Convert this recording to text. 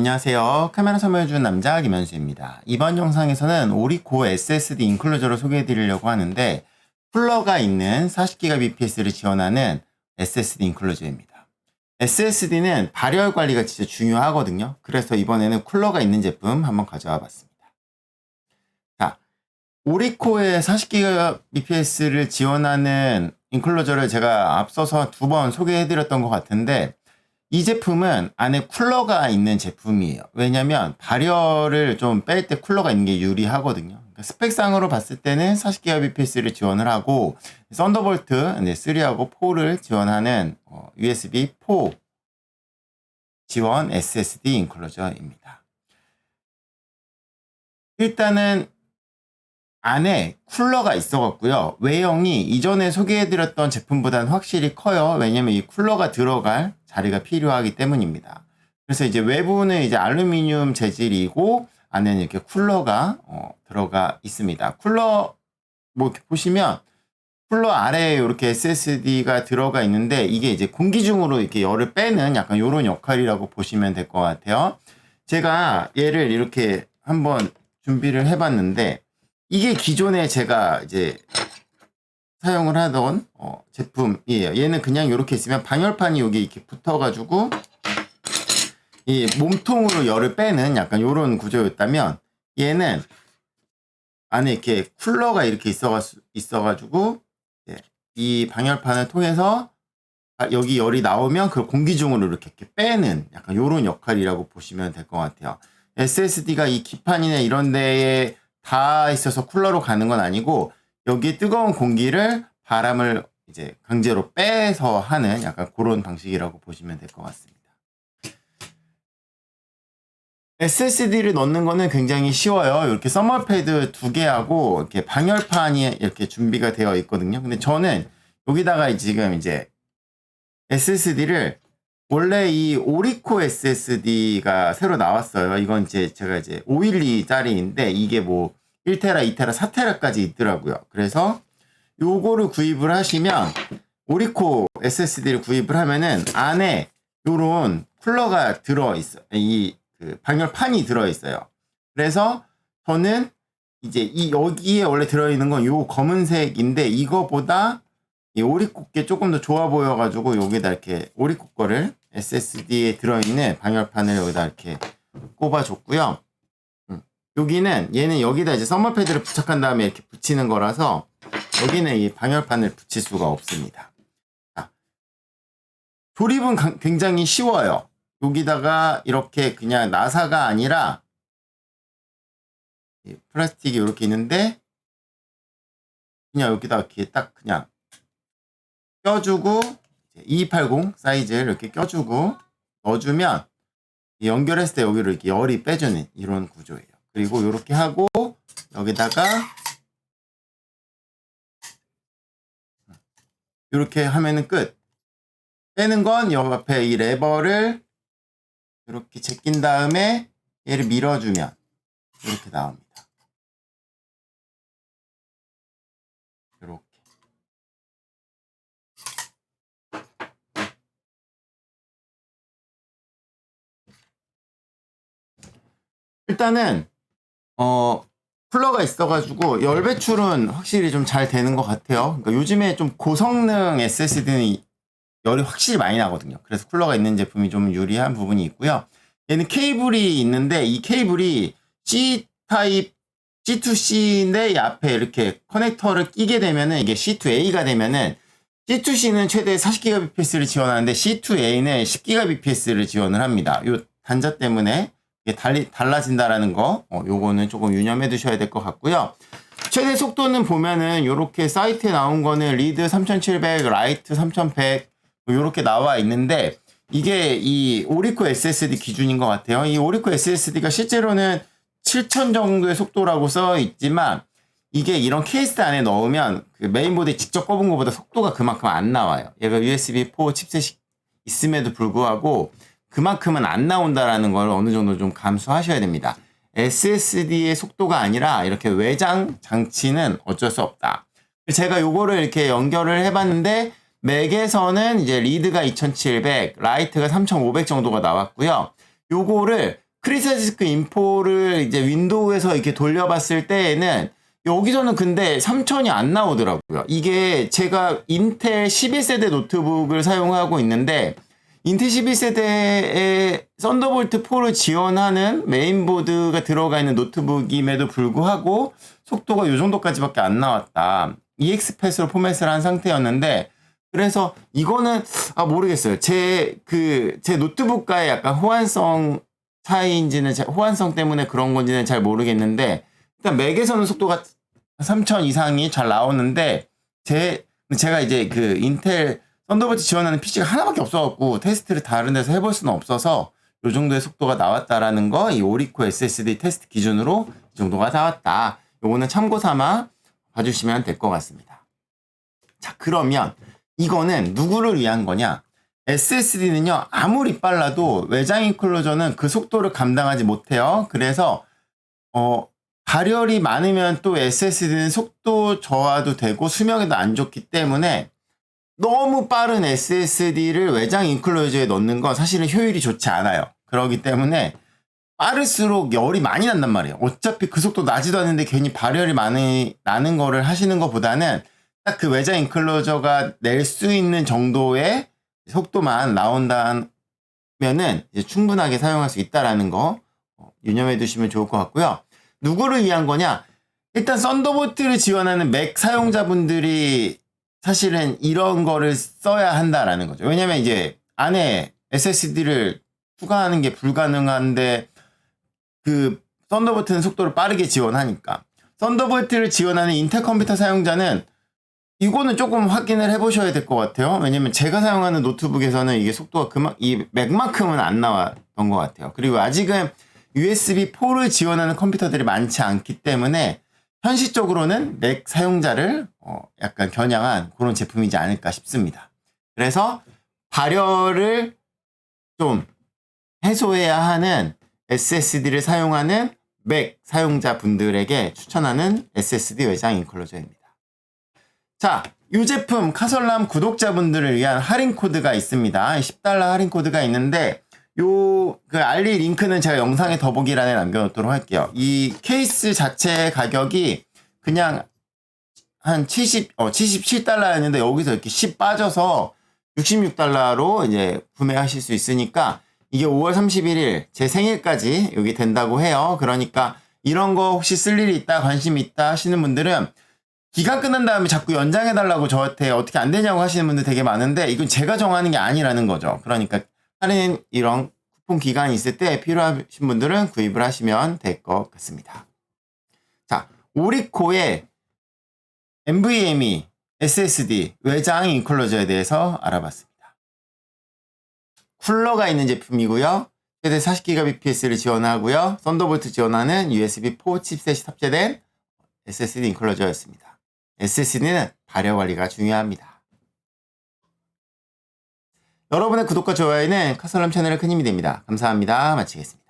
안녕하세요. 카메라 설명해주는 남자 김현수입니다. 이번 영상에서는 오리코 SSD 인클루저를 소개해 드리려고 하는데 쿨러가 있는 40GBps를 지원하는 SSD 인클루저입니다. SSD는 발열 관리가 진짜 중요하거든요. 그래서 이번에는 쿨러가 있는 제품 한번 가져와 봤습니다. 자, 오리코의 40GBps를 지원하는 인클루저를 제가 앞서서 2번 소개해 드렸던 것 같은데 이 제품은 안에 쿨러가 있는 제품이에요. 왜냐면 발열을 좀 뺄 때 쿨러가 있는 게 유리하거든요. 그러니까 스펙상으로 봤을 때는 40GBps를 지원을 하고 썬더볼트 3하고 4를 지원하는 USB 4 지원 SSD 인클루저입니다. 일단은 안에 쿨러가 있어갖고요. 외형이 이전에 소개해드렸던 제품보다는 확실히 커요. 왜냐면 이 쿨러가 들어갈 자리가 필요하기 때문입니다. 그래서 이제 외부는 이제 알루미늄 재질이고 안에는 이렇게 쿨러가 들어가 있습니다. 쿨러 뭐 이렇게 보시면 쿨러 아래에 이렇게 SSD가 들어가 있는데 이게 이제 공기 중으로 이렇게 열을 빼는 약간 이런 역할이라고 보시면 될 것 같아요. 제가 얘를 이렇게 한번 준비를 해봤는데 이게 기존에 제가 이제 사용을 하던 제품이에요. 얘는 그냥 이렇게 있으면 방열판이 여기 이렇게 붙어가지고 이 몸통으로 열을 빼는 약간 이런 구조였다면 얘는 안에 이렇게 쿨러가 이렇게 있어가지고 이 방열판을 통해서 여기 열이 나오면 그 공기 중으로 이렇게 빼는 약간 이런 역할이라고 보시면 될 것 같아요. SSD가 이 기판이나 이런 데에 다 있어서 쿨러로 가는 건 아니고 여기 뜨거운 공기를 바람을 이제 강제로 빼서 하는 약간 그런 방식이라고 보시면 될 것 같습니다. SSD를 넣는 거는 굉장히 쉬워요. 이렇게 서머 패드 2개하고 이렇게 방열판이 이렇게 준비가 되어 있거든요. 근데 저는 여기다가 지금 이제 SSD를 원래 이 오리코 SSD가 새로 나왔어요. 이건 제가 512짜리인데 이게 뭐 1테라, 2테라, 4테라까지 있더라고요. 그래서 요거를 구입을 하시면 오리코 SSD를 구입을 하면은 안에 요런 쿨러가 들어있어요. 그 방열판이 들어있어요. 그래서 저는 이제 여기에 원래 들어있는 건 요 검은색인데 이거보다 이 오리코 게 조금 더 좋아 보여가지고 여기다 이렇게 오리코 거를 SSD에 들어있는 방열판을 여기다 이렇게 꼽아줬고요. 얘는 여기다 이제 서머 패드를 부착한 다음에 이렇게 붙이는 거라서 여기는 이 방열판을 붙일 수가 없습니다. 자, 조립은 굉장히 쉬워요. 여기다가 이렇게 그냥 나사가 아니라 플라스틱이 이렇게 있는데 그냥 여기다 이렇게 딱 그냥 껴주고 2280 사이즈를 이렇게 껴주고 넣어주면 연결했을 때 여기로 이렇게 열이 빼주는 이런 구조예요. 그리고 이렇게 하고 여기다가 이렇게 하면은 끝. 빼는 건 이 앞에 이 레버를 이렇게 제낀 다음에 얘를 밀어주면 이렇게 나옵니다. 이렇게. 일단은 쿨러가 있어가지고 열 배출은 확실히 좀 잘 되는 것 같아요. 그러니까 요즘에 좀 고성능 SSD는 열이 확실히 많이 나거든요. 그래서 쿨러가 있는 제품이 좀 유리한 부분이 있고요. 얘는 케이블이 있는데 이 케이블이 C타입 C2C인데 이 앞에 이렇게 커넥터를 끼게 되면은 이게 C2A가 되면은 C2C는 최대 40GBps를 지원하는데 C2A는 10GBps를 지원을 합니다. 요 단자 때문에 이게 달라진다라는 거, 요거는 조금 유념해 두셔야 될 것 같고요. 최대 속도는 보면은 요렇게 사이트에 나온 거는 리드 3700, 라이트 3100 요렇게 나와 있는데 이게 이 오리코 SSD 기준인 것 같아요. 이 오리코 SSD가 실제로는 7000 정도의 속도라고 써 있지만 이게 이런 케이스 안에 넣으면 그 메인보드에 직접 꼽은 것보다 속도가 그만큼 안 나와요. 얘가 USB4 칩셋이 있음에도 불구하고 그만큼은 안 나온다라는 걸 어느 정도 좀 감수하셔야 됩니다. SSD의 속도가 아니라 이렇게 외장 장치는 어쩔 수 없다. 제가 요거를 이렇게 연결을 해봤는데 맥에서는 이제 리드가 2700, 라이트가 3500 정도가 나왔고요. 요거를 크리스탈 디스크 인포를 이제 윈도우에서 이렇게 돌려봤을 때에는 여기서는 근데 3000이 안 나오더라고요. 이게 제가 인텔 11세대 노트북을 사용하고 있는데 인텔 11세대에 썬더볼트 4를 지원하는 메인보드가 들어가 있는 노트북임에도 불구하고 속도가 이 정도까지밖에 안 나왔다. EXPAS로 포맷을 한 상태였는데 그래서 이거는 모르겠어요. 제 노트북과의 약간 호환성 차이인지는 호환성 때문에 그런 건지는 잘 모르겠는데 일단 맥에서는 속도가 3000 이상이 잘 나오는데 제가 이제 그 인텔 썬더볼트 지원하는 PC가 하나밖에 없어갖고 테스트를 다른 데서 해볼 수는 없어서 이 정도의 속도가 나왔다라는 거, 이 오리코 SSD 테스트 기준으로 이 정도가 나왔다. 요거는 참고 삼아 봐주시면 될 것 같습니다. 자, 그러면 이거는 누구를 위한 거냐? SSD는요, 아무리 빨라도 외장 인클로저는 그 속도를 감당하지 못해요. 그래서, 발열이 많으면 또 SSD는 속도 저하도 되고 수명에도 안 좋기 때문에 너무 빠른 SSD를 외장 인클로저에 넣는 건 사실은 효율이 좋지 않아요. 그렇기 때문에 빠를수록 열이 많이 난단 말이에요. 어차피 그 속도 나지도 않는데 괜히 발열이 많이 나는 거를 하시는 것보다는 딱 그 외장 인클로저가 낼 수 있는 정도의 속도만 나온다면은 이제 충분하게 사용할 수 있다라는 거 유념해 두시면 좋을 것 같고요. 누구를 위한 거냐? 일단 썬더볼트를 지원하는 맥 사용자분들이 사실은 이런 거를 써야 한다라는 거죠. 왜냐면 이제 안에 SSD를 추가하는 게 불가능한데 그 썬더볼트는 속도를 빠르게 지원하니까 썬더볼트를 지원하는 인텔 컴퓨터 사용자는 이거는 조금 확인을 해보셔야 될 것 같아요. 왜냐면 제가 사용하는 노트북에서는 이게 속도가 이 맥만큼은 안 나왔던 것 같아요. 그리고 아직은 USB4를 지원하는 컴퓨터들이 많지 않기 때문에 현실적으로는 맥 사용자를 약간 겨냥한 그런 제품이지 않을까 싶습니다. 그래서 발열을 좀 해소해야 하는 SSD를 사용하는 맥 사용자분들에게 추천하는 SSD 외장 인클로저입니다. 자, 이 제품 카설람 구독자분들을 위한 할인 코드가 있습니다. $10 할인 코드가 있는데 그 알리 링크는 제가 영상의 더보기란에 남겨놓도록 할게요. 이 케이스 자체 가격이 그냥 한 77달러였는데 여기서 이렇게 10 빠져서 $66로 이제 구매하실 수 있으니까 이게 5월 31일 제 생일까지 여기 된다고 해요. 그러니까 이런 거 혹시 쓸 일이 있다, 관심 있다 하시는 분들은 기간 끝난 다음에 자꾸 연장해달라고 저한테 어떻게 안 되냐고 하시는 분들 되게 많은데 이건 제가 정하는 게 아니라는 거죠. 그러니까 할인 이런 쿠폰 기간이 있을 때 필요하신 분들은 구입을 하시면 될 것 같습니다. 자, 오리코의 NVMe SSD 외장 인클로저에 대해서 알아봤습니다. 쿨러가 있는 제품이고요. 최대 40GBPS를 지원하고요. 썬더볼트 지원하는 USB4 칩셋이 탑재된 SSD 인클로저였습니다. SSD는 발열 관리가 중요합니다. 여러분의 구독과 좋아요는 카설람 채널에 큰 힘이 됩니다. 감사합니다. 마치겠습니다.